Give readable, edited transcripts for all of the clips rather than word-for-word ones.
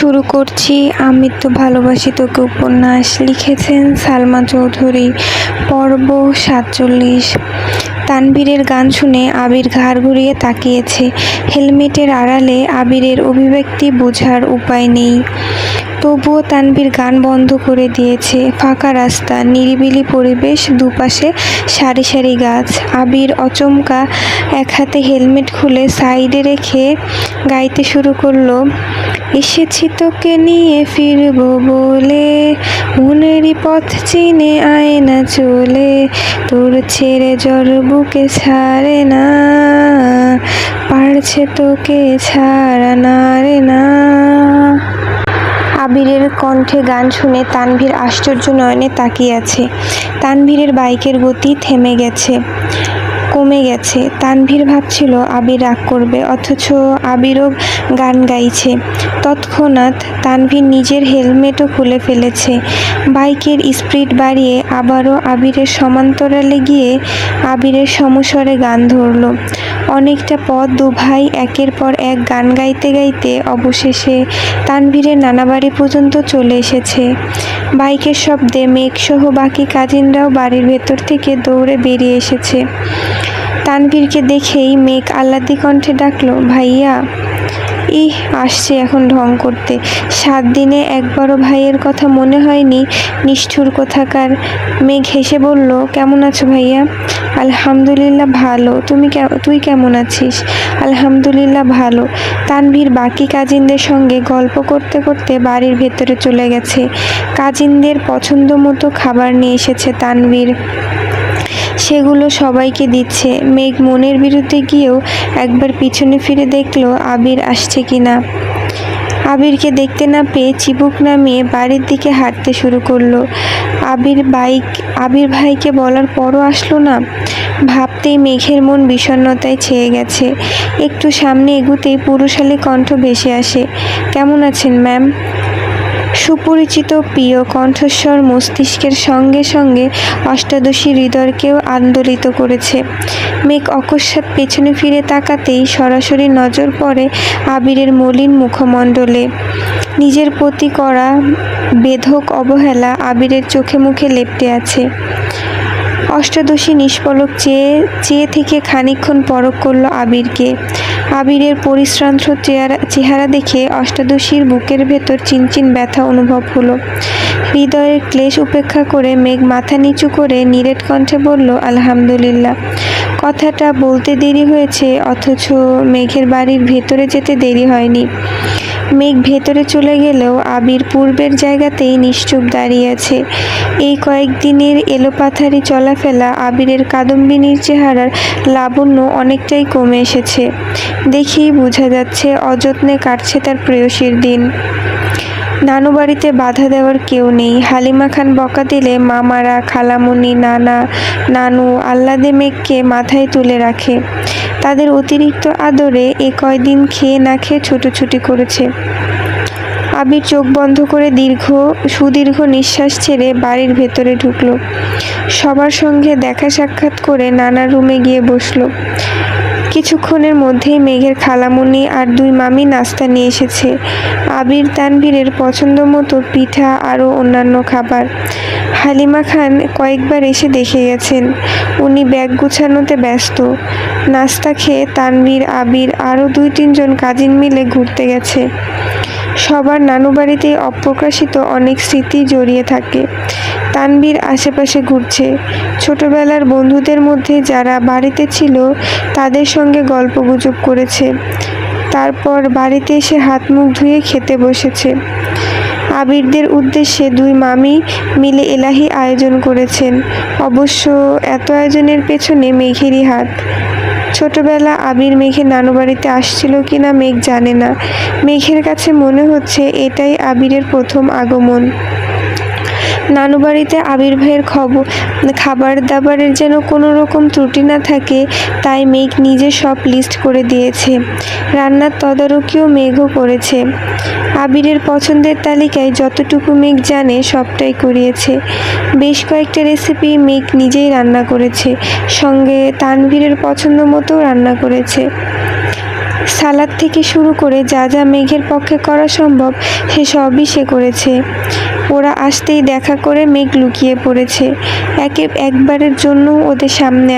শুরু করছি আমি তো ভালোবাসি তোকে উপন্যাস। লিখেছেন সালমা চৌধুরী। পর্ব ৪৭। তানভীরের গান শুনে আবির ঘাড় ঘুরিয়ে তাকিয়েছে। হেলমেটের আড়ালে আবিরের অভিব্যক্তি বোঝার উপায় নেই। তবুও তানভীর গান বন্ধ করে দিয়েছে। ফাঁকা রাস্তা, নিরিবিলি পরিবেশ, দুপাশে সারি সারি গাছ। আবির অচমকা এক হাতে হেলমেট খুলে সাইডে রেখে গাইতে শুরু করলো। এসেছি তোকে নিয়ে ফিরবো বলে, মনেরই পথ চিনে আয় না চলে, তোর ছেড়ে জ্বর বুকে ছাড়ে না, পারছে তোকে ছাড়া না রে না। আবিরের কণ্ঠে গান শুনে তানভীর আশ্চর্য নয়নে তাকিয়ে আছে। তানভীরের বাইকের গতি কমে গেছে। তানভীর ভাবছিল আবির রাগ করবে, অথচ আবিরও গান গাইছে। তৎক্ষণাৎ তানভীর নিজের হেলমেটও খুলে ফেলেছে। বাইকের স্পিড বাড়িয়ে আবারও আবিরের সমান্তরালে গিয়ে আবিরের সমস্বরে গান ধরল। অনেকটা পথ দুভাই একের পর এক গান গাইতে গাইতে অবশেষে তানভীরের নানাবাড়ি পর্যন্ত চলে এসেছে। বাইকের শব্দে মেঘসহ বাকি কাজিনরাও বাড়ির ভেতর থেকে দৌড়ে বেরিয়ে এসেছে। তানভীরকে দেখেই মেঘ আহ্লাদি কণ্ঠে ডাকলো, ভাইয়া। আসছে এখন ঢং করতে। ৭ দিনে একবারও ভাইয়ের কথা মনে হয়নি, নিষ্ঠুর কোথাকার। মেঘ হেসে বলল, কেমন আছো ভাইয়া? আলহামদুলিল্লাহ ভালো। তুই কেমন আছিস? আলহামদুলিল্লাহ ভালো। তানভীর বাকি কাজিনদের সঙ্গে গল্প করতে করতে বাড়ির ভেতরে চলে গেছে। কাজিনদের পছন্দ মতো খাবার নিয়ে এসেছে তানভীর, সেগুলো সবাইকে দিচ্ছে। মেঘ মনের বিরুদ্ধে গিয়েও একবার পিছনে ফিরে দেখলো আবির আসছে কিনা। আবিরকে দেখতে না পেয়ে চিবুক নামিয়ে বাড়ির দিকে হাঁটতে শুরু করলো। আবির ভাইকে বলার পরও আসলো না। ভাবতেই মেঘের মন বিষণ্ণতায় ছেয়ে গেছে। একটু সামনে এগুতেই পুরুষালী কণ্ঠ ভেসে আসে, কেমন আছেন ম্যাম? সুপরিচিত প্রিয় কণ্ঠস্বর মস্তিষ্কের সঙ্গে সঙ্গে অষ্টাদশী হৃদয়কেও আন্দোলিত করেছে। মেঘ অকস্মাৎ পেছনে ফিরে তাকাতেই সরাসরি নজর পড়ে আবিরের মলিন মুখমণ্ডলে। নিজের প্রতি করা বেধক অবহেলা আবিরের চোখে মুখে লেপ্টে আছে। অষ্টাদশী নিষ্পলক চেয়ে থেকে খানিকক্ষণ পরখ করল আবিরকে। আবিরের পরিশ্রান্ত চেহারা দেখে অষ্টাদশীর বুকের ভেতর চিনচিন ব্যথা অনুভব হলো। হৃদয়ের ক্লেশ উপেক্ষা করে মেঘ মাথা নিচু করে নিরেট কণ্ঠে বলল, আলহামদুলিল্লাহ। কথাটা বলতে দেরি হয়েছে, অথচ মেঘের বাড়ির ভেতরে যেতে দেরি হয়নি। মেঘ ভেতরে চলে গেলেও আবির পূর্বের জায়গাতেই নিশ্চুপ দাঁড়িয়ে আছে। এই কয়েকদিনের এলোপাথারি চলাফেরা আবিরের কাদম্বিনীর চেহারার লাবণ্য অনেকটাই কমে এসেছে। দেখেই বোঝা যাচ্ছে অযত্নে কাটছে তার প্রেয়সীর দিন। নানু বাড়িতে বাধা দেওয়ার কেউ নেই। হালিমা খান বকা দিলে মামারা, খালামণি, নানু আহ্লাদে মেঘকে মাথায় তুলে রাখে। তাদের অতিরিক্ত আদরে এ কয়দিন খেয়ে না খেয়ে ছুটোছুটি করেছে। আবির চোখ বন্ধ করে সুদীর্ঘ নিঃশ্বাস ছেড়ে বাড়ির ভেতরে ঢুকলো। সবার সঙ্গে দেখা সাক্ষাৎ করে নানার রুমে গিয়ে বসলো। কিছুক্ষণের মধ্যেই মেঘের খালামণি আর 2 মামি নাস্তা নিয়ে এসেছে। আবির তানভীরের পছন্দ মতো পিঠা আরও অন্যান্য খাবার। হালিমা খান কয়েকবার এসে দেখে গেছেন। উনি ব্যাগ গুছানোতে ব্যস্ত। নাস্তা খেয়ে তানভীর, আবির আরও 2-3 জন কাজিন মিলে ঘুরতে গেছে। সবার নানু বাড়িতেই অপ্রকাশিত অনেক স্মৃতি জড়িয়ে থাকে। তানভীর আশেপাশে ঘুরছে। ছোটবেলার বন্ধুদের মধ্যে যারা বাড়িতে ছিল তাদের সঙ্গে গল্পগুজব করেছে। তারপর বাড়িতে এসে হাত মুখ ধুয়ে খেতে বসেছে। আবিরদের উদ্দেশ্যে 2 মামি মিলে এলাহি আয়োজন করেছেন। অবশ্য এত আয়োজনের পেছনে মেঘেরই হাত। ছোটবেলা আবির মেঘের নানু বাড়িতে আসছিল কিনা মেঘ জানে না। মেঘের কাছে মনে হচ্ছে এটাই আবিরের প্রথম আগমন। নানু বাড়িতে আবির ভাইয়ের খাবার দাবারের যেন কোনো রকম ত্রুটি না থাকে, তাই মেঘ নিজে সব লিস্ট করে দিয়েছে। রান্নার তদারকিও মেঘও করেছে। আবিরের পছন্দের তালিকায় যতটুকু মেঘ জানে সবটাই করিয়েছে। বেশ কয়েকটা রেসিপি মেঘ নিজেই রান্না করেছে, সঙ্গে তানভীরের পছন্দ মতো রান্না করেছে। সালাদ থেকে শুরু করে যা যা মেঘের পক্ষে করা সম্ভব সে সবই সে করেছে। ওরা আসতেই দেখা করে মেঘ লুকিয়ে পড়েছে। একবারের জন্য ওদের সামনে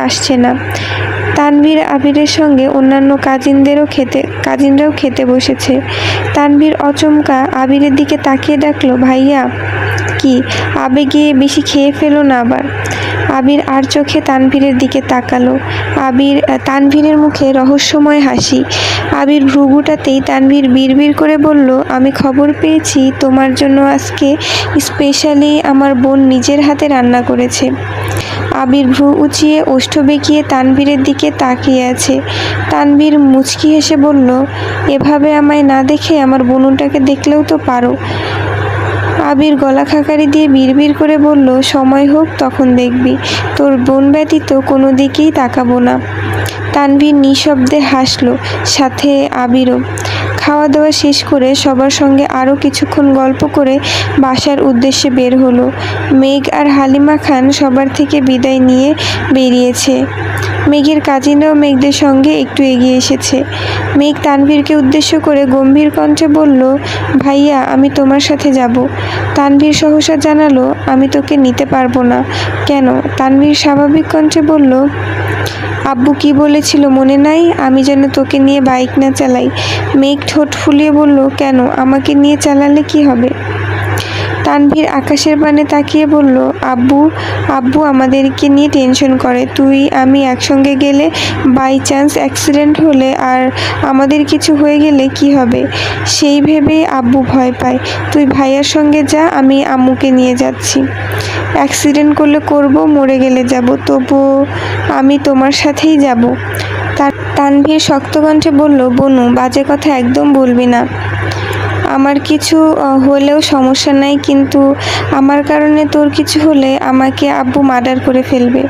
আসছে না। তানভীর আবিরের সঙ্গে অন্যান্য কাজিনরাও খেতে বসেছে। তানভীর অচমকা আবিরের দিকে তাকিয়ে ডাকলো, ভাইয়া। কি আবেগে বেশি খেয়ে ফেলো না আবার। আবির আর চোখে তানভীরের দিকে তাকালো। তানভীরের মুখে রহস্যময় হাসি। আবির ভ্রু গুটাতেই তানভীর বিড়বিড় করে বলল, আমি খবর পেয়েছি তোমার জন্য আজকে স্পেশালি আমার বোন নিজের হাতে রান্না করেছে। আবির ভ্রু উঁচিয়ে ওষ্ঠ বেঁকিয়ে তানভীরের দিকে তাকিয়ে আছে। তানভীর মুচকি হেসে বলল, এভাবে আমায় না দেখে আমার বোনটাকে দেখলেও তো পারো। আবির গলা খাকারি দিয়ে বিড়বিড় করে বলল, সময় হোক তখন দেখবি, তোর বোন ব্যতীত কোনো দিকেই তাকাবো না। তানভীর নিঃশব্দে হাসলো, সাথে আবিরও। খাওয়া দাওয়া শেষ করে সবার সঙ্গে আরও কিছুক্ষণ গল্প করে বাসার উদ্দেশ্যে বের হলো। মেঘ আর হালিমা খান সবার থেকে বিদায় নিয়ে বেরিয়েছে। মেঘের কাজিনরাও মেঘদের সঙ্গে একটু এগিয়ে এসেছে। মেঘ তানভীরকে উদ্দেশ্য করে গম্ভীর কণ্ঠে বলল, ভাইয়া আমি তোমার সাথে যাব। তানভীর সহসা জানালো, আমি তোকে নিতে পারবো না। কেন? তানভীর স্বাভাবিক কণ্ঠে বলল, আব্বু কি বলেছিল মনে নাই, আমি যেন তোকে নিয়ে বাইক না চালাই। মেঘ ঠোঁট ফুলিয়ে বলল, কেন, আমাকে নিয়ে চালালে কি হবে? তানভীর আকাশের পানে তাকিয়ে বলল, আব্বু আমাদেরকে নিয়ে টেনশন করে। তুই আমি একসঙ্গে গেলে বাই চান্স অ্যাক্সিডেন্ট হলে আর আমাদের কিছু হয়ে গেলে কি হবে, সেই ভেবেই আব্বু ভয় পায়। তুই ভাইয়ার সঙ্গে যা, আমি আম্মুকে নিয়ে যাচ্ছি। অ্যাক্সিডেন্ট করলে করব, মরে গেলে যাব, তবুও আমি তোমার সাথেই যাব। তানভীর শক্ত কণ্ঠে বলল, বনু বাজে কথা একদম বলবি না। আমার কিছু হলেও সমস্যা নাই, কিন্তু আমার কারণে তোর কিছু হলে আমাকে আব্বু মার্ডার করে ফেলবে।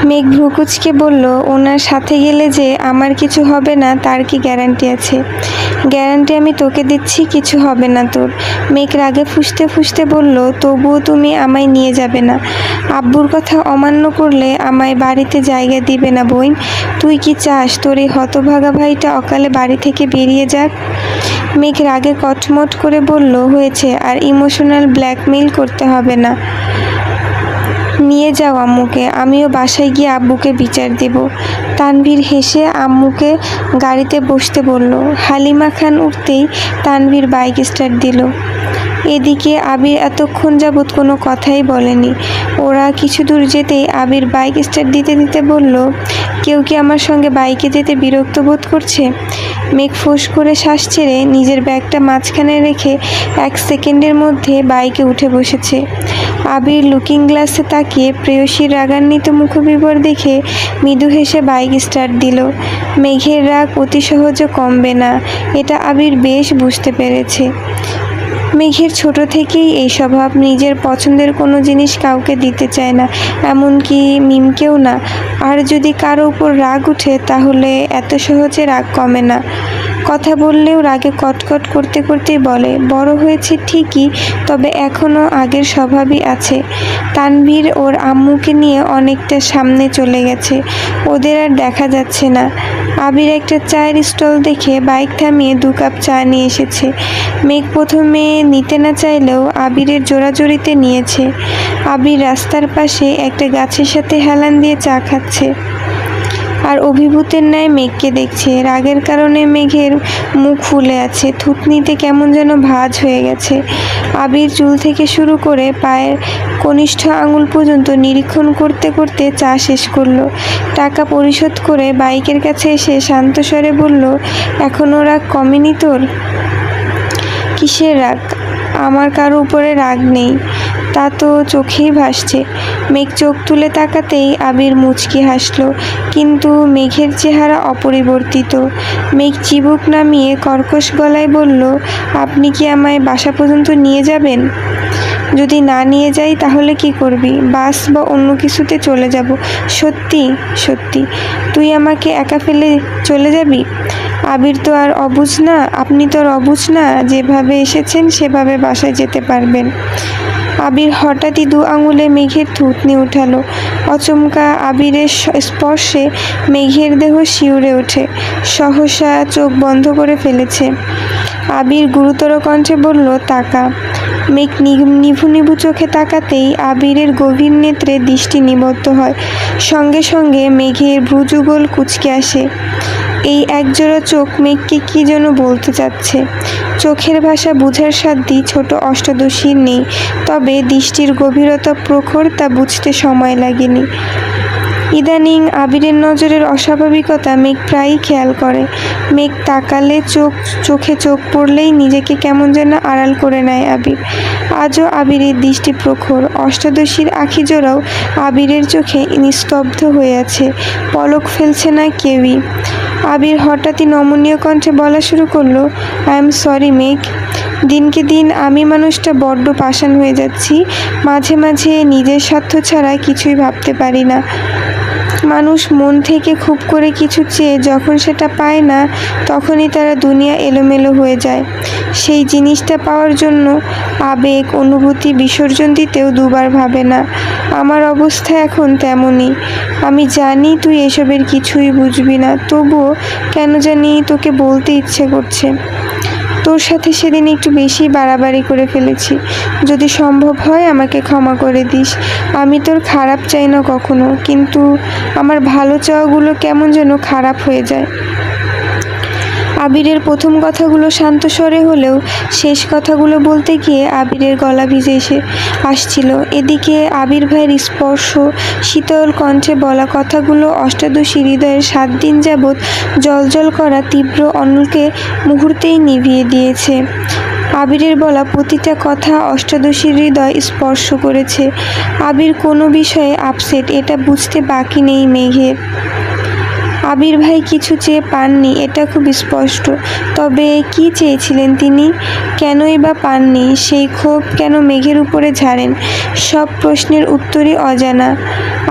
মেঘ ভ্রুকুচকে বলল, ওনার সাথে গেলে যে আমার কিছু হবে না তার কি গ্যারান্টি আছে? গ্যারান্টি আমি তোকে দিচ্ছি, কিছু হবে না তোর। মেঘ রাগে ফুঁসতে ফুঁসতে বলল, তবুও তুমি আমায় নিয়ে যাবে না? আব্বুর কথা অমান্য করলে আমায় বাড়িতে জায়গা দিবে না বইন। তুই কি চাস তোর এই হতভাগা ভাইটা অকালে বাড়ি থেকে বেরিয়ে যাক? মেঘ রাগে কটমট করে বলল, হয়েছে, আর ইমোশনাল ব্ল্যাকমেইল করতে হবে না। নিয়ে যাও আম্মুকে, আমিও বাসায় গিয়ে আব্বুকে বিচার দেব। তানভীর হেসে আম্মুকে গাড়িতে বসতে বলল। হালিমা খান উঠতেই তানভীর বাইক স্টার্ট দিল। এদিকে আবির এতক্ষণ যাবৎ কোনো কথাই বলেনি। ওরা কিছু দূর যেতেই আবির বাইক স্টার্ট দিতে দিতে বলল, কেউ কি আমার সঙ্গে বাইকে যেতে বিরক্ত বোধ করছে? মেঘ ফোঁস করে শ্বাস ছেড়ে নিজের ব্যাগটা মাঝখানে রেখে 1 সেকেন্ডের মধ্যে বাইকে উঠে বসেছে। আবির লুকিং গ্লাসে তাকিয়ে প্রেয়সীর রাগান্বিত মুখবিবর দেখে মৃদু হেসে বাইক স্টার্ট দিল। মেঘের রাগ অতি সহজে কমবে না, এটা আবির বেশ বুঝতে পেরেছে। মেঘের ছোট থেকেই এই স্বভাব, নিজের পছন্দের কোনো জিনিস কাউকে দিতে চায় না, এমনকি মিমকেও না। আর যদি কারো উপর রাগ উঠে তাহলে এত সহজে রাগ কমে না। কথা বললেও রাগে কটকট করতে করতেই বলে, বড় হয়েছে ঠিকই, তবে এখনও আগের স্বভাবই আছে। তানভীর ওর আম্মুকে নিয়ে অনেকটা সামনে চলে গেছে, ওদের আর দেখা যাচ্ছে না। আবির একটা চায়ের স্টল দেখে বাইক থামিয়ে 2 কাপ চা নিয়ে এসেছে। মেঘ প্রথমে নিতে না চাইলেও আবিরের জোরাজোরিতে নিয়েছে। আবির রাস্তার পাশে একটা গাছের সাথে হেলান দিয়ে চা খাচ্ছে আর অভিভূতের ন্যায় মেঘকে দেখছে। রাগের কারণে মেঘের মুখ ফুলে আছে, থুতনিতে কেমন যেন ভাঁজ হয়ে গেছে। আবির চুল থেকে শুরু করে পায়ের কনিষ্ঠ আঙুল পর্যন্ত নিরীক্ষণ করতে করতে চা শেষ করলো। টাকা পরিশোধ করে বাইকের কাছে এসে শান্ত স্বরে বলল, এখনও রাগ কমেনি তোর? কিসের রাগ? আমার কারো উপরে রাগ নেই, তা তো চোখেই ভাসছে। মেঘ চোখ তুলে তাকাতেই আবির মুচকি হাসল, কিন্তু মেঘের চেহারা অপরিবর্তিত। মেঘ চিবুক নামিয়ে কর্কশ গলায় বলল, আপনি কি আমায় বাসা পর্যন্ত নিয়ে যাবেন? যদি না নিয়ে যাই তাহলে কি করবি? বাস বা অন্য কিছুতে চলে যাব। সত্যি সত্যি তুই আমাকে একা ফেলে চলে যাবি? আবির তো আর অবুঝ না, আপনি তো আর অবুঝ না, যেভাবে এসেছেন সেভাবে বাসায় যেতে পারবেন। আবির হঠাৎই দু আঙুলে মেঘের থুতনি উঠালো। অচমকা আবিরের স্পর্শে মেঘের দেহ শিউরে ওঠে। সহসা চোখ বন্ধ করে ফেলেছে। আবির গুরুতর কণ্ঠে বলল, তাকা। মেঘ নিভু নিভু চোখে তাকাতেই আবিরের গভীর নেত্রে দৃষ্টি নিবদ্ধ হয়। সঙ্গে সঙ্গে মেঘের ভ্রুযুগল কুঁচকে আসে। এই একজোড়া চোখ মেঘকে কি যেন বলতে চাচ্ছে। চোখের ভাষা বুঝার সাধ্যই ছোট অষ্টাদশীর নেই, তবে দৃষ্টির গভীরতা প্রখর, তা বুঝতে সময় লাগেনি। ইদানিং আবিরের নজরের অস্বাভাবিকতা মেঘ প্রায়ই খেয়াল করে। মেঘ তাকালে চোখে চোখ পড়লেই নিজেকে কেমন যেন আড়াল করে নেয় আবির। আজও আবিরের দৃষ্টি প্রখর। অষ্টাদশীর আখি জোড়াও আবিরের চোখে নিস্তব্ধ হয়ে আছে, পলক ফেলছে না কেউই। আবির হঠাৎই নমনীয় কণ্ঠে বলা শুরু করলো, আই এম সরি মেঘ। দিনকে দিন আমি মানুষটা বড্ড পাষাণ হয়ে যাচ্ছি। মাঝে মাঝে নিজের স্বার্থ ছাড়া কিছুই ভাবতে পারি না। মানুষ মন থেকে খুব করে কিছু চেয়ে যখন সেটা পায় না, তখনই তারা দুনিয়া এলোমেলো হয়ে যায়। সেই জিনিসটা পাওয়ার জন্য আবেগ অনুভূতি বিসর্জন দিতেও দুবার ভাবে না। আমার অবস্থা এখন তেমনই। আমি জানি তুই এসবের কিছুই বুঝবি না, তবুও কেন জানি তোকে বলতে ইচ্ছে করছে। তোর সাথে সেদিন একটু বেশি বাড়াবাড়ি করে ফেলেছি। যদি সম্ভব হয় আমাকে ক্ষমা করে দিস। আমি তোর খারাপ চাই না কখনো, কিন্তু আমার ভালো চাওয়াগুলো কেমন যেন খারাপ হয়ে যায়। আবিরের প্রথম কথাগুলো শান্ত স্বরে হলেও শেষ কথাগুলো বলতে গিয়ে আবিরের গলা ভিজে আসছিল। এদিকে আবির ভাইয়ের স্পর্শ, শীতল কণ্ঠে বলা কথাগুলো অষ্টাদশী হৃদয়ের 7 দিন যাবৎ জ্বলজ্বল করা তীব্র অনলকে মুহূর্তেই নিভিয়ে দিয়েছে। আবিরের বলা প্রতিটা কথা অষ্টাদশীর হৃদয় স্পর্শ করেছে। আবির কোনো বিষয়ে আপসেট, এটা বুঝতে বাকি নেই মেঘের। আবির ভাই কিছু চেয়ে পাননি, এটা খুব স্পষ্ট। তবে কি চেয়েছিলেন তিনি? কেনই বা পাননি? সেই ক্ষোভ কেন মেঘের উপরে ঝাড়েন? সব প্রশ্নের উত্তরই অজানা।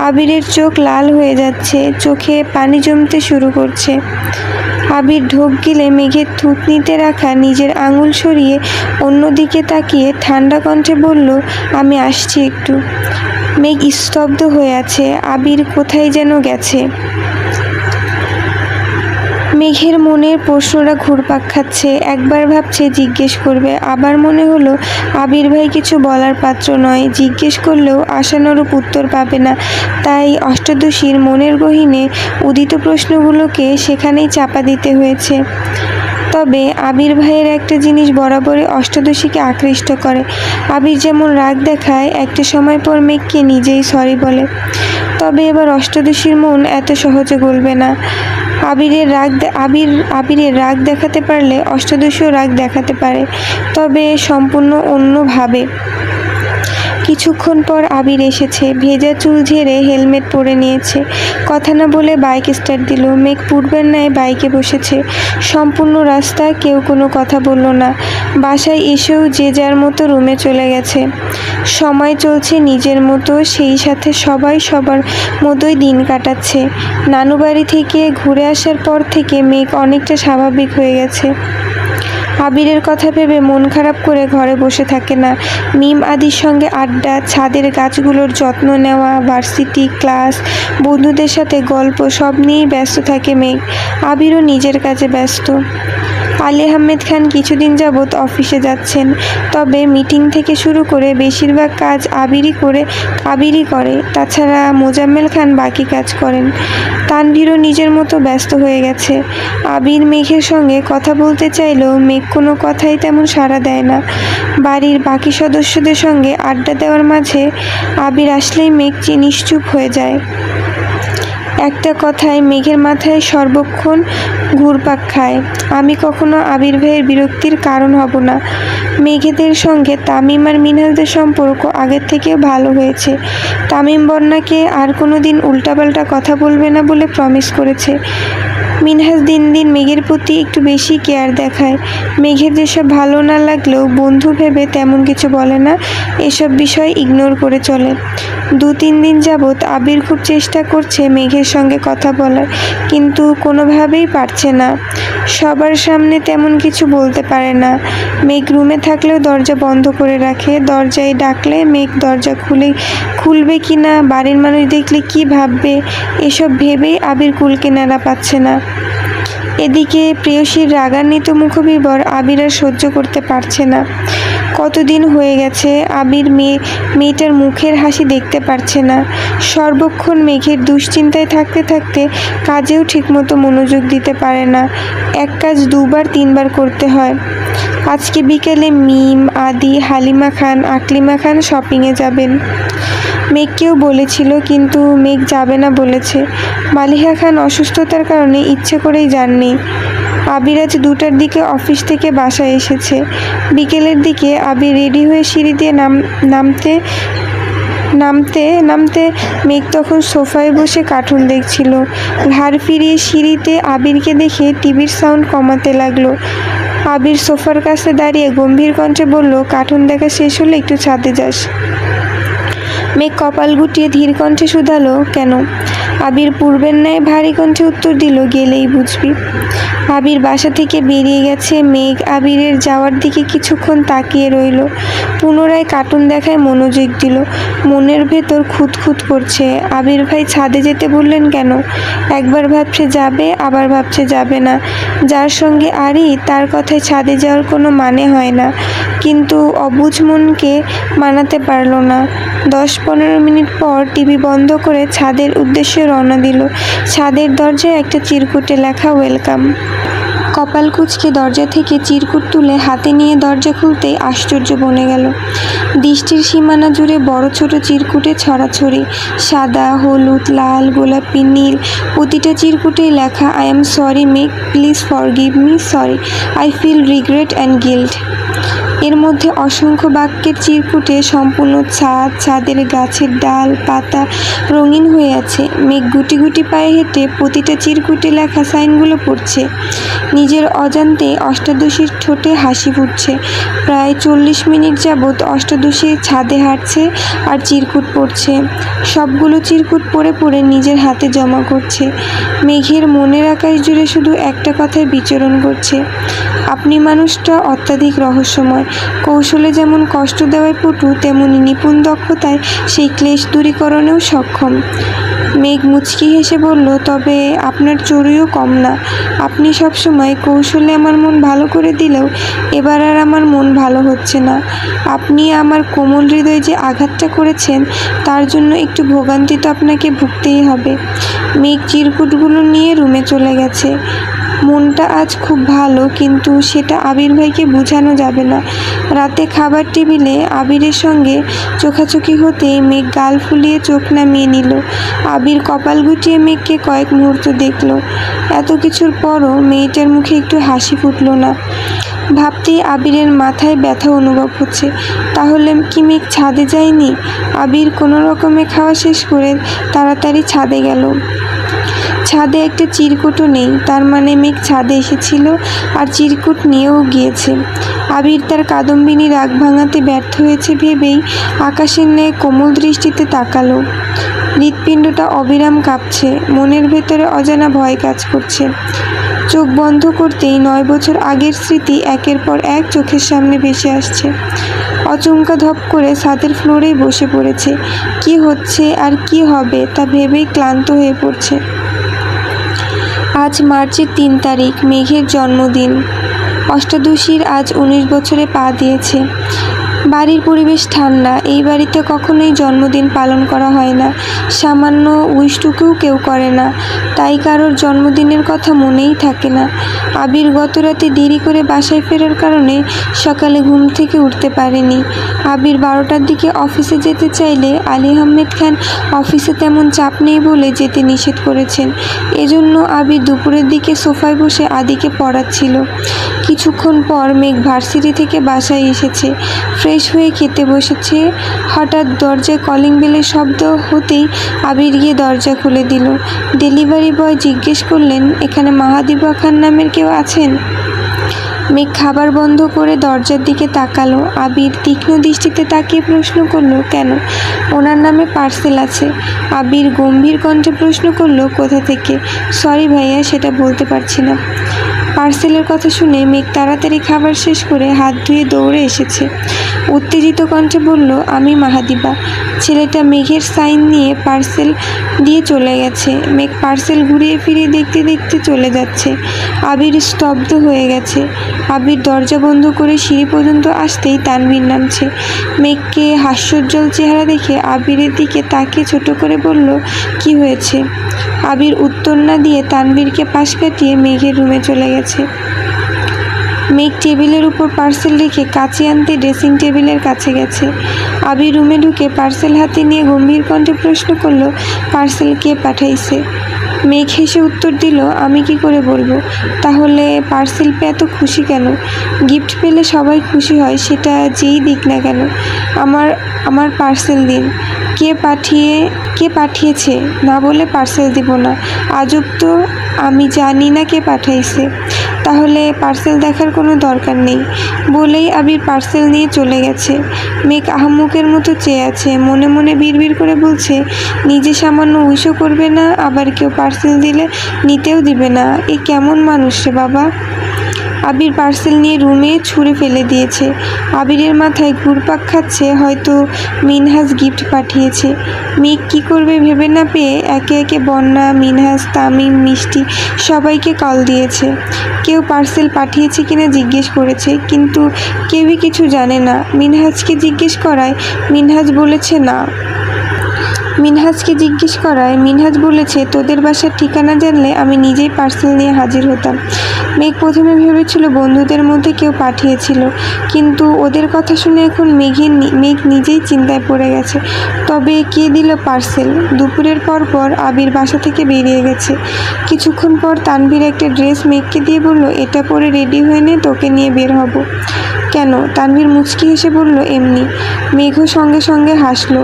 আবিরের চোখ লাল হয়ে যাচ্ছে, চোখে পানি জমতে শুরু করছে। আবির ঢোক গিলে মেঘের থুতনিতে রাখা নিজের আঙুল সরিয়ে অন্যদিকে তাকিয়ে ঠান্ডা কণ্ঠে বলল, আমি আসছি একটু। মেঘ স্তব্ধ হয়ে আছে। আবির কোথায় যেন গেছে। মেঘের মনের প্রশ্নটা ঘুরপাক খাচ্ছে। একবার ভাবছে জিজ্ঞেস করবে, আবার মনে হলো আবির ভাই কিছু বলার পাত্র নয়, জিজ্ঞেস করলেও আশানুরূপ উত্তর পাবে না। তাই অষ্টাদশীর মনের গহীনে উদিত প্রশ্নগুলোকে সেখানেই চাপা দিতে হয়েছে। তবে আবির ভাইয়ের একটা জিনিস বরাবরই অষ্টাদশীকে আকৃষ্ট করে। আবির যেমন রাগ দেখায়, একটা সময় পর মেঘকে নিজেই সরি বলে। তবে এবার অষ্টাদশীর মন এত সহজে গলবে না। আবিরের রাগ দেখাতে পারলে অষ্টাদশীও রাগ দেখাতে পারে, তবে সম্পূর্ণ অন্যভাবে। কিছুক্ষণ পর আবির এসেছে। ভেজা চুল ঝেড়ে হেলমেট পরে নিয়েছে। কথা না বলে বাইক স্টার্ট দিল। মেঘ পূর্বের ন্যায় বাইকে বসেছে। সম্পূর্ণ রাস্তা কেউ কোনো কথা বলল না। বাসায় এসেও যে যার মতো রুমে চলে গেছে। সময় চলছে নিজের মতো, সেই সাথে সবাই সবার মতোই দিন কাটাচ্ছে। নানু বাড়ি থেকে ঘুরে আসার পর থেকে মেঘ অনেকটা স্বাভাবিক হয়ে গেছে। আবিরের কথা ভেবে মন খারাপ করে ঘরে বসে থাকে না। মিম আদির সঙ্গে আড্ডা, ছাদের গাছগুলোর যত্ন নেওয়া, ভার্সিটি ক্লাস, বন্ধুদের সাথে গল্প, সব নিয়েই ব্যস্ত থাকে মেঘ। আবিরও নিজের কাজে ব্যস্ত। আলী আহমেদ খান কিছুদিন যাবৎ অফিসে যাচ্ছেন, তবে মিটিং থেকে শুরু করে বেশিরভাগ কাজ আবিরই করে। তাছাড়া মোজাম্মেল খান বাকি কাজ করেন। তানভীরও নিজের মতো ব্যস্ত হয়ে গেছে। আবির মেঘের সঙ্গে কথা বলতে চাইলেও মেঘ কোনো কথাই তেমন সাড়া দেয় না। বাড়ির বাকি সদস্যদের সঙ্গে আড্ডা দেওয়ার মাঝে আবির আসলেই মেঘ নিশ্চুপ হয়ে যায়। একটা কথায় মেঘের মাথায় সর্বক্ষণ ঘুরপাক খায়, আমি কখনো আবির ভাইয়ের বিরক্তির কারণ হব না। মেঘেদের সঙ্গে তামিম আর মিনহাজদের সম্পর্ক আগের থেকেও ভালো হয়েছে। তামিম বন্যাকে আর কোনো দিন উল্টাপাল্টা কথা বলবে না বলে প্রমিস করেছে। মিনহাজ দিন দিন মেঘের প্রতি একটু বেশি কেয়ার দেখায়। মেঘের যেসব ভালো না লাগলেও বন্ধু ভেবে তেমন কিছু বলে না, এসব বিষয় ইগনোর করে চলে। 2-3 দিন যাবৎ আবির খুব চেষ্টা করছে মেঘের সঙ্গে কথা বলার, কিন্তু কোনোভাবেই পারছে না। সবার সামনে তেমন কিছু বলতে পারে না। মেঘ রুমে থাকলেও দরজা বন্ধ করে রাখে। দরজায় ডাকলে মেঘ দরজা খুলবে কি না, বাড়ির মানুষ দেখলে কি ভাববে, এসব ভেবেই আবির কুলকিনারা পাচ্ছে না। এদিকে প্রেয়সীর রাগান্বিত মুখবিবর আবির আর সহ্য করতে পারছে না। কতদিন হয়ে গেছে আবির মেয়েটার মুখের হাসি দেখতে পারছে না। সর্বক্ষণ মেঘের দুশ্চিন্তায় থাকতে থাকতে কাজেও ঠিকমতো মনোযোগ দিতে পারে না। এক কাজ 2-3 বার করতে হয়। আজকে বিকেলে মিম, আদি, হালিমা খান, আকলিমা খান শপিংয়ে যাবেন। মেঘকেও বলেছিল, কিন্তু মেঘ যাবে না বলেছে। মালিহা খান অসুস্থতার কারণে ইচ্ছে করেই যাননি। আবির আজ 2টার দিকে অফিস থেকে বাসায় এসেছে। বিকেলের দিকে আবির রেডি হয়ে সিঁড়ি দিয়ে নামতে মেঘ তখন সোফায় বসে কার্টুন দেখছিল। ঘাড় ফিরিয়ে সিঁড়িতে আবিরকে দেখে টিভির সাউন্ড কমাতে লাগলো। আবির সোফার কাছে দাঁড়িয়ে গম্ভীর কণ্ঠে বলল, কার্টুন দেখা শেষ হলে একটু ছাদে যাস। মেঘ কপাল গুটিয়ে ধীর কণ্ঠে শুধালো, কেন? আবির পূর্বের ন্যায় ভারী কণ্ঠে উত্তর দিল, গেলেই বুঝবি। আবির বাসা থেকে বেরিয়ে গেছে। মেঘ আবিরের যাওয়ার দিকে কিছুক্ষণ তাকিয়ে রইল। পুনরায় কার্টুন দেখায় মনোযোগ দিল। মনের ভেতর খুঁতখুত করছে। আবির ভাই ছাদে যেতে বললেন কেন? একবার ভাবছে যাবে, আবার ভাবছে যাবে না। যার সঙ্গে আরি, তার কথায় ছাদে যাওয়ার কোনো মানে হয় না, কিন্তু অবুঝ মনকে মানাতে পারল না। 10-15 মিনিট পর টিভি বন্ধ করে ছাদের উদ্দেশ্যে রওনা দিল। ছাদের দরজায় একটা চিরকুটে লেখা, ওয়েলকাম। কপাল কুঁচকে দরজা থেকে চিরকুট তুলে হাতে নিয়ে দরজা খুলতেই আশ্চর্য বনে গেল। দৃষ্টির সীমানা জুড়ে বড় ছোট চিরকুটে ছড়াছড়ি, সাদা, হলুদ, লাল, গোলাপি, নীল। প্রতিটা চিরকুটেই লেখা, I am sorry Megh, please forgive me, sorry, I feel regret and guilt. এর মধ্যে অসংখ্য বাক্যের চিরকুটে সম্পূর্ণ ছাদের গাছের ডাল পাতা রঙিন হয়ে আছে। মেঘ গুটি গুটি পায়ে হেঁটে প্রতিটা চিরকুটে লেখা সাইনগুলো পড়ছে। নিজের অজান্তে অষ্টাদশীর ঠোঁটে হাসি ফুটছে। প্রায় 40 মিনিট যাবৎ অষ্টাদশী ছাদে হাঁটছে আর চিরকুট পড়ছে। সবগুলো চিরকুট পড়ে পড়ে নিজের হাতে জমা করছে। মেঘের মনের আকাশ জুড়ে শুধু একটা কথাই বিচরণ করছে, আপনি মানুষটা অত্যাধিক রহস্যময়। কৌশলে যেমন কষ্ট দেওয়ায় পটু, তেমনি নিপুণ দক্ষতায় সেই ক্লেশ দূরীকরণেও সক্ষম। মেঘ মুচকি হেসে বলল, তবে আপনার চড়ুইও কম না। আপনি সবসময় কৌশলে আমার মন ভালো করে দিলেও এবার আর আমার মন ভালো হচ্ছে না। আপনি আমার কোমল হৃদয়ে যে আঘাতটা করেছেন, তার জন্য একটু ভোগান্তি তো আপনাকে ভুগতেই হবে। মেঘ চিরকুটগুলো নিয়ে রুমে চলে গেছে। মনটা আজ খুব ভালো, কিন্তু সেটা আবির ভাইকে বোঝানো যাবে না। রাতে খাবার টেবিলে আবিরের সঙ্গে চোখাচোখি হতেই মেঘ গাল ফুলিয়ে চোখ নামিয়ে নিল। আবির কপাল গুটিয়ে মেঘকে কয়েক মুহূর্ত দেখল। এত কিছুর পরও মেয়েটার মুখে একটু হাসি ফুটল না। ভাবতেই আবিরের মাথায় ব্যথা অনুভব হচ্ছে। তাহলে কি মেঘ ছাদে যায়নি? আবির কোনো রকমে খাওয়া শেষ করে তাড়াতাড়ি ছাদে গেল। ছাদে একটা চিরকুটও নেই, তার মানে মেঘ ছাদে এসেছিল আর চিরকুট নিয়েও গিয়েছে। আবির তার কাদম্বিনী রাগ ভাঙাতে ব্যর্থ হয়েছে ভেবেই আকাশের ন্যায় কোমল দৃষ্টিতে তাকালো। হৃৎপিণ্ডটা অবিরাম কাঁপছে। মনের ভেতরে অজানা ভয় কাজ করছে। চোখ বন্ধ করতেই 9 বছর আগের স্মৃতি একের পর এক চোখের সামনে ভেসে আসছে। অচমকা ধপ করে ছাদের ফ্লোরেই বসে পড়েছে। কি হচ্ছে আর কি হবে তা ভেবেই ক্লান্ত হয়ে পড়ছে। আজ মার্চের 3 তারিখ, মেঘের জন্মদিন। অষ্টাদশীর আজ 19 বছরে পা দিয়েছে। বাড়ির পরিবেশ ঠান্ডা। এই বাড়িতে কখনোই জন্মদিন পালন করা হয় না। সামান্য উইশটুকুও কেউ করে না। তাই কারোর জন্মদিনের কথা মনেই থাকে না। আবির গত রাতে দেরি করে বাসায় ফেরার কারণে সকালে ঘুম থেকে উঠতে পারেনি। আবির 12টার দিকে অফিসে যেতে চাইলে আলী আহমেদ খান অফিসে তেমন চাপ নেই বলে যেতে নিষেধ করেছেন। এজন্য আবির দুপুরের দিকে সোফায় বসে আদিকে পড়াচ্ছিল। কিছুক্ষণ পর মেঘ ভার্সিটি থেকে বাসায় এসেছে। ফ্রেশ হয়ে খেতে বসেছে। হঠাৎ দরজায় কলিং বেলের শব্দ হতেই আবির গিয়ে দরজা খুলে দিল। ডেলিভারি বয় জিজ্ঞেস করলেন, এখানে মাহাদিবা খান নামের কেউ আছেন? মেঘ খাবার বন্ধ করে দরজার দিকে তাকালো। আবির তীক্ষ্ণ দৃষ্টিতে তাকিয়ে প্রশ্ন করলো, কেন? ওনার নামে পার্সেল আছে। আবির গম্ভীর কণ্ঠে প্রশ্ন করলো, কোথা থেকে? সরি ভাইয়া, সেটা বলতে পারছি না। পার্সেলের কথা শুনে মেঘ তাড়াতাড়ি খাবার শেষ করে হাত ধুয়ে দৌড়ে এসেছে। উত্তেজিত কণ্ঠে বলল, আমি মাহাদিবা। ছেলেটা মেঘের সাইন নিয়ে পার্সেল দিয়ে চলে গেছে। মেঘ পার্সেল ঘুরিয়ে ফিরিয়ে দেখতে দেখতে চলে যাচ্ছে। আবির স্তব্ধ হয়ে গেছে। আবির দরজা বন্ধ করে সিঁড়ি পর্যন্ত আসতেই তানভীর নামছে। মেঘকে হাস্যোজ্জ্বল চেহারা দেখে আবিরের দিকে তাকিয়ে ছোট করে বলল, কি হয়েছে? আবির উত্তর না দিয়ে তানভীরকে পাশ কাটিয়ে মেঘের রুমে চলে গেছে। মেঘ টেবিলের উপর পার্সেল রেখে কাছে আনতে ড্রেসিং টেবিলের কাছে গেছে। আবির রুমে ঢুকে পার্সেল হাতে নিয়ে গম্ভীর কণ্ঠে প্রশ্ন করলো, পার্সেল কে পাঠাইছে? মেঘ হেসে উত্তর দিল, আমি কি করে বলবো? তাহলে পার্সেল পেয়ে এত খুশি কেন? গিফট পেলে সবাই খুশি হয়, সেটা যেই দিক না কেন। আমার আমার পার্সেল দিন। কে পাঠিয়েছে না বলে পার্সেল দিব না। আজব তো, আমি জানি না কে পাঠাইছে। তাহলে পার্সেল দেখার কোনো দরকার নেই বলেই আবির পার্সেল নিয়ে চলে গেছে। মেঘ আহাম্মকের মতো চেয়ে আছে। মনে মনে বিড়বিড় করে বলছে, নিজে সামান্য উইশও করবে না, আবার কেউ পার্সেল দিলে নিতেও দিবে না। এ কেমন মানুষ রে বাবা। আবির পার্সেল নিয়ে রুমে ছুঁড়ে ফেলে দিয়েছে। আবিরের মাথায় ঘুরপাক খাচ্ছে, হয়তো মিনহাজ গিফট পাঠিয়েছে। মেঘ কী করবে ভেবে না পেয়ে একে একে বন্যা, মিনহাজ, তামিম, মিষ্টি সবাইকে কল দিয়েছে। কেউ পার্সেল পাঠিয়েছে কিনা জিজ্ঞেস করেছে, কিন্তু কেউই কিছু জানে না। মিনহাজকে জিজ্ঞেস করায় মিনহাজ বলেছে, তোদের বাসার ঠিকানা জানলে আমি নিজেই পার্সেল নিয়ে হাজির হতাম। মেঘ প্রথমে ভেবেছিল বন্ধুদের মধ্যে কেউ পাঠিয়েছিল, কিন্তু ওদের কথা শুনে এখন মেঘ নিজেই চিন্তায় পড়ে গেছে। তবে কে দিল পার্সেল? দুপুরের পর আবির বাসা থেকে বেরিয়ে গেছে। কিছুক্ষণ পর তানভীর একটা ড্রেস মেঘকে দিয়ে বলল, এটা পরে রেডি হয়ে নে, তোকে নিয়ে বের হব। কেন? তানভীর মুচকি হেসে বলল, এমনি। মেঘও সঙ্গে সঙ্গে হাসলো।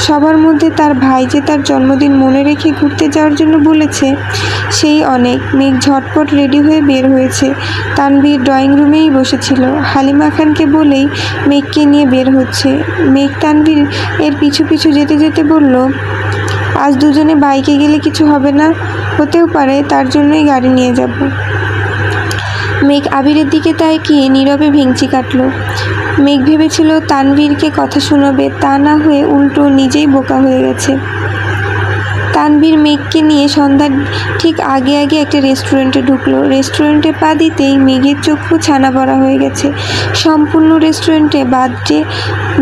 সবার মধ্যে তার ভাই যে তার জন্মদিন মনে রেখে ঘুরতে যাওয়ার জন্য বলেছে, সেই অনেক। মেঘ ঝটপট রেডি হয়ে বের হয়েছে। তানভীর ড্রয়িং রুমেই বসেছিল। হালিমা খানকে বলেই মেঘকে নিয়ে বের হচ্ছে। মেঘ তানভীর এর পিছু পিছু যেতে যেতে বলল, আজ দুজনে বাইকে গেলে কিছু হবে না? হতেও পারে, তার জন্যই গাড়ি নিয়ে যাব। মেঘ আবিরের দিকে তাকিয়ে নীরবে ভেঙচি কাটল। মেঘ ভেবেছিল তানভীরকে কথা শোনাবে, তা না হয়ে উল্টো নিজেই বোকা হয়ে গেছে। তানভীর মেঘকে নিয়ে সন্ধ্যার ঠিক আগে একটা রেস্টুরেন্টে ঢুকলো। রেস্টুরেন্টে পা দিতেই মেঘের চক্ষু ছানা ভরা হয়ে গেছে। সম্পূর্ণ রেস্টুরেন্টে বার্থডে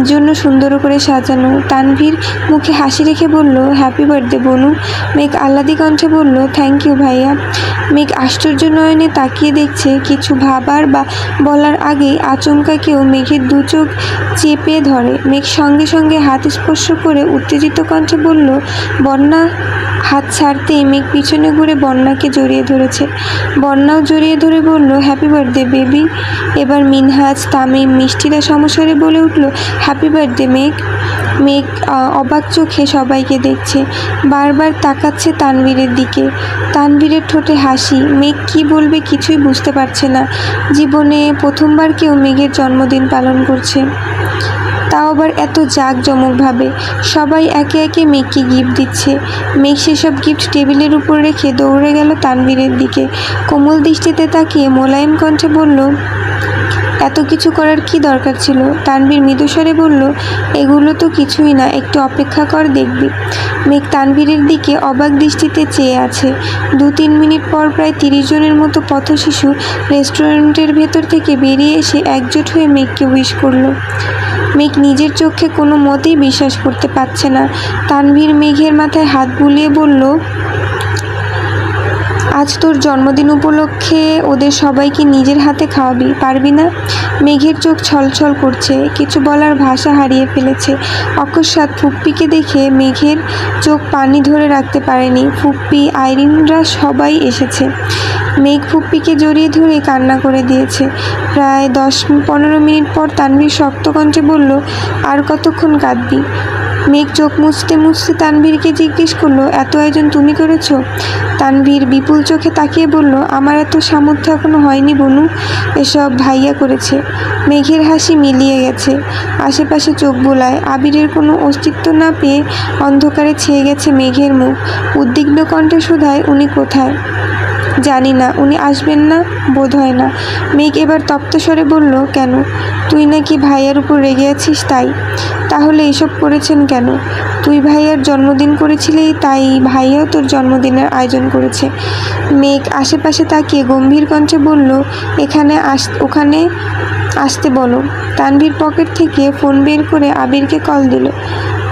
জন্য সুন্দর করে সাজানো। তানভীর মুখে হাসি রেখে বলল, হ্যাপি বার্থডে বনু। মেঘ আহ্লাদি কণ্ঠে বলল, থ্যাংক ইউ ভাইয়া। মেঘ আশ্চর্য নয়নে তাকিয়ে দেখছে। কিছু ভাবার বা বলার আগেই আচমকা কেউ মেঘের দু চোখ চেপে ধরে। মেঘ সঙ্গে সঙ্গে হাত স্পর্শ করে উত্তেজিত কণ্ঠে বলল, বন্যা। হাত ছাড়তেই মেঘ পিছনে ঘুরে বন্যাকে জড়িয়ে ধরেছে। বন্যাও জড়িয়ে ধরে বলল, হ্যাপি বার্থডে বেবি। এবার মিনহাজ, তামিম, মিষ্টিরা সমস্বরে বলে উঠল, হ্যাপি বার্থডে মেঘ। মেঘ অবাক চোখে সবাইকে দেখছে। বারবার তাকাচ্ছে তানভীরের দিকে। তানভীরের ঠোঁটে হাসি। মেঘ কী বলবে কিছুই বুঝতে পারছে না। জীবনে প্রথমবার কেউ মেঘের জন্মদিন পালন করছে, তাও আবার এত জাঁকজমকভাবে। সবাই একে একে মেঘকে গিফট দিচ্ছে। মেঘ সেসব গিফট টেবিলের উপর রেখে দৌড়ে গেল তানভীরের দিকে। কোমল দৃষ্টিতে তাকিয়ে মোলায়েম কণ্ঠে বলল, এত কিছু করার কি দরকার ছিল? তানভীর মৃদুস্বরে বলল, এগুলো তো কিছুই না, একটু অপেক্ষা কর দেখবি। মেঘ তানভীরের দিকে অবাক দৃষ্টিতে চেয়ে আছে। 2-3 মিনিট পর প্রায় 30 জনের মতো পথশিশু রেস্টুরেন্টের ভেতর থেকে বেরিয়ে এসে একজোট হয়ে মেঘকে উইশ করল। মেঘ নিজের চোখে কোনো মতেই বিশ্বাস করতে পারছে না। তানভীর মেঘের মাথায় হাত বুলিয়ে বলল, আজ তোর জন্মদিন উপলক্ষে ওদের সবাইকে নিজের হাতে খাওয়াবি, পারবি না? মেঘের চোখ ছলছল করছে, কিছু বলার ভাষা হারিয়ে ফেলেছে। অকস্মাৎ ফুপ্পিকে দেখে মেঘের চোখ পানি ধরে রাখতে পারেনি। ফুপ্পি, আইরিনরা সবাই এসেছে। মেঘ ফুপ্পিকে জড়িয়ে ধরে কান্না করে দিয়েছে। প্রায় 10-15 মিনিট পর তানভীর শক্ত কণ্ঠে বলল, আর কতক্ষণ কাঁদবি? মেঘ চোখ মুছতে মুছতে তানভীরকে জিজ্ঞেস করলো, এত আয়োজন তুমি করেছো? তানভীর বিপুল চোখে তাকিয়ে বলল, আমার এত সামর্থ্য এখনো হয়নি বনু, এসব ভাইয়া করেছে। মেঘের হাসি মিলিয়ে গেছে, আশেপাশে চোখ বোলায়। আবিরের কোনো অস্তিত্ব না পেয়ে অন্ধকারে ছেয়ে গেছে মেঘের মুখ। উদ্বিগ্ন কণ্ঠে শুধায়, উনি কোথায়? জানি না, উনি আসবেন না, বোধ হয় না। মেঘ এবার তপ্ত স্বরে বলল, কেন? তুই নাকি ভাইয়ার উপর রেগে আছিস তাই? তাহলে এসব করেছেন কেন? তুই ভাইয়ার জন্মদিন করেছিলি, তাই ভাইয়াও তোর জন্মদিনের আয়োজন করেছে। মেঘ আশেপাশে তাকিয়ে গম্ভীর কণ্ঠে বলল, ওখানে আসতে বলো। তানভীর পকেট থেকে ফোন বের করে আবিরকে কল দিল।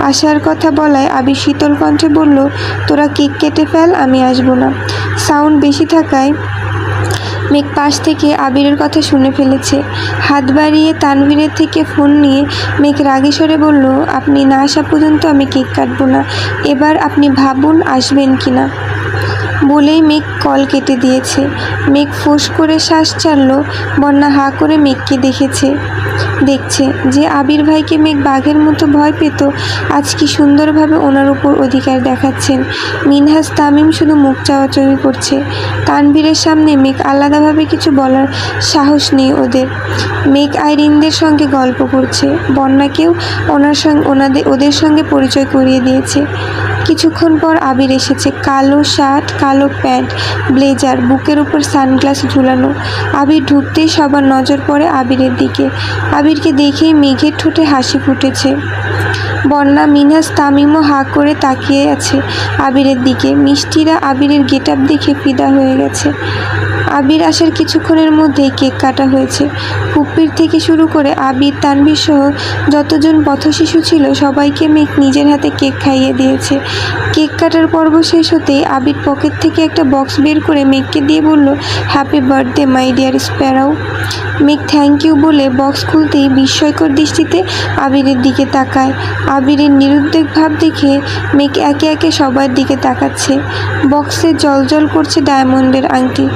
আসার কথা বলায় আবির শীতল কণ্ঠে বলল, তোরা কেক কেটে ফেল, আমি আসবো না। সাউন্ড বেশি থাকায় মেঘ পাশ থেকে আবিরের কথা শুনে ফেলেছে। হাত বাড়িয়ে তানভীরের থেকে ফোন নিয়ে মেঘ রাগী স্বরে বলল, আপনি না আসা পর্যন্ত আমি কেক কাটবো না। এবার আপনি ভাবুন আসবেন কি না। বলেই মেঘ কল কেটে দিয়েছে। মেঘ ফোঁস করে শ্বাস ছাড়ল। বন্যা হাঁ করে মেঘকে দেখছে যে আবির ভাইকে মেঘ বাঘের মতো ভয় পেত, আজ কি সুন্দরভাবে ওনার উপর অধিকার দেখাচ্ছেন। মিনহাজ, তামিম শুধু মুখ চাওয়াচাওয়ি করছে। তানভীরের সামনে মেঘ আলাদাভাবে কিছু বলার সাহস নেই ওদের। মেঘ আইরিনদের সঙ্গে গল্প করছে। বন্যাকেও ওদের সঙ্গে পরিচয় করিয়ে দিয়েছে। কিছুক্ষণ পর আবির এসেছে। কালো শার্ট, কালো প্যান্ট, ব্লেজার, বুকের উপর সানগ্লাস ঝুলানো। আবির ঢুকতেই সবার নজর পড়ে আবিরের দিকে। আবিরকে দেখেই মেঘের ঠোঁটে হাসি ফুটেছে। বন্যা, মিনহাজ, তামিমও হাঁ করে তাকিয়ে আছে আবিরের দিকে। মিষ্টিরা আবিরের গেটআপ দেখে ফিদা হয়ে গেছে। আবির আসার কিছুক্ষণের মধ্যেই কেক কাটা হয়েছে। ফুপ্পির থেকে শুরু করে আবির, তানভীর সহ যতজন পথশিশু ছিল সবাইকে মেঘ নিজের হাতে কেক খাইয়ে দিয়েছে। কেক কাটার পর্ব শেষ হতেই আবির পকেট থেকে একটা বক্স বের করে মেঘকে দিয়ে বলল, হ্যাপি বার্থডে মাই ডিয়ার স্প্যারাউ। মেঘ থ্যাংক ইউ বলে বক্স খুলতেই বিস্ময়কর দৃষ্টিতে আবিরের দিকে তাকায়। আবিরের নিরুদ্বেগ ভাব দেখে মেঘ একে একে সবার দিকে তাকাচ্ছে। বক্সে জ্বলজ্বল করছে ডায়মন্ডের আংটি।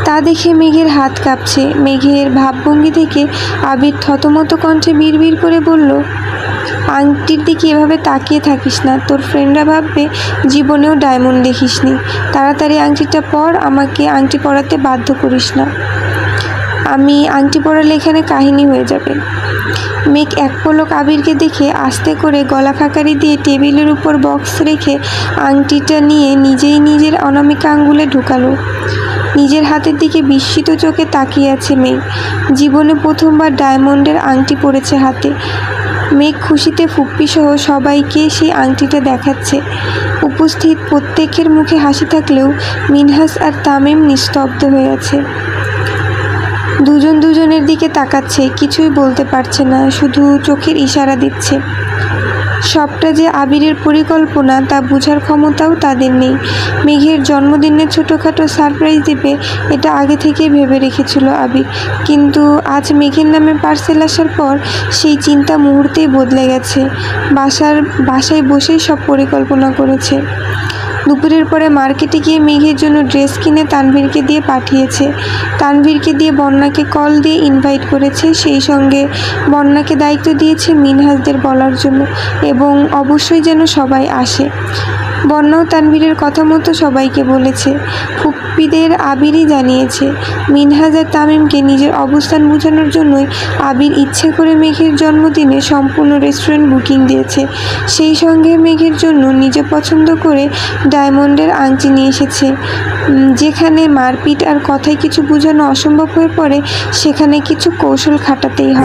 তা দেখে মেঘের হাত কাঁপছে। মেঘের ভাবভঙ্গি থেকে আবির থতমত কণ্ঠে বিড়বিড় করে বলল, আংটির দিকে এভাবে তাকিয়ে থাকিস না, তোর ফ্রেন্ডরা ভাববে জীবনেও ডায়মন্ড দেখিসনি। তাড়াতাড়ি আংটিটা পর, আমাকে আংটি পরাতে বাধ্য করিস না। আমি আংটি পরালে এখানে কাহিনী হয়ে যাবে। মেঘ এক পলক আবিরকে দেখে আস্তে করে গলা খাকারি দিয়ে টেবিলের উপর বক্স রেখে আংটিটা নিয়ে নিজেই নিজের অনামিকা আঙ্গুলে ঢুকালো। নিজের হাতের দিকে বিস্মিত চোখে তাকিয়ে আছে মেঘ। জীবনে প্রথমবার ডায়মন্ডের আংটি পরেছে হাতে। মেঘ খুশিতে ফুপ্পিসহ সবাইকে সেই আংটিটা দেখাচ্ছে। উপস্থিত প্রত্যেকের মুখে হাসি থাকলেও মিনহাজ আর তামিম নিস্তব্ধ হয়ে আছে। দুজন দুজনের দিকে তাকাচ্ছে, কিছুই বলতে পারছে না, শুধু চোখের ইশারা দিচ্ছে। সবটা যে আবিরের পরিকল্পনা তা বোঝার ক্ষমতাও তাদের নেই। মেঘের জন্মদিনে ছোটোখাটো সারপ্রাইজ দেবে এটা আগে থেকেই ভেবে রেখেছিল আবির, কিন্তু আজ মেঘের নামে পার্সেল আসার পর সেই চিন্তা মুহূর্তেই বদলে গেছে। বাসায় বসেই সব পরিকল্পনা করেছে। দুপুরের পরে মার্কেটে গিয়ে মেঘের জন্য ড্রেস কিনে তানভীরকে দিয়ে পাঠিয়েছে। তানভীরকে দিয়ে বন্যাকে কল দিয়ে ইনভাইট করেছে, সেই সঙ্গে বন্যাকে দায়িত্ব দিয়েছে মিনহাজদের বলার জন্য এবং অবশ্যই যেন সবাই আসে। বন্যাও তানভীরের কথা মতো সবাইকে বলেছে। ফুপ্পিদের আবিরই জানিয়েছে। মিনহাজ আর তামিমকে নিজের অবস্থান বোঝানোর জন্যই আবির ইচ্ছে করে মেঘের জন্মদিনে সম্পূর্ণ রেস্টুরেন্ট বুকিং দিয়েছে। সেই সঙ্গে মেঘের জন্য নিজে পছন্দ করে ডায়মন্ডের আংটি নিয়ে এসেছে। যেখানে মারপিট আর কথায় কিছু বোঝানো অসম্ভব হয়ে পড়ে, সেখানে কিছু কৌশল খাটাতেই হয়।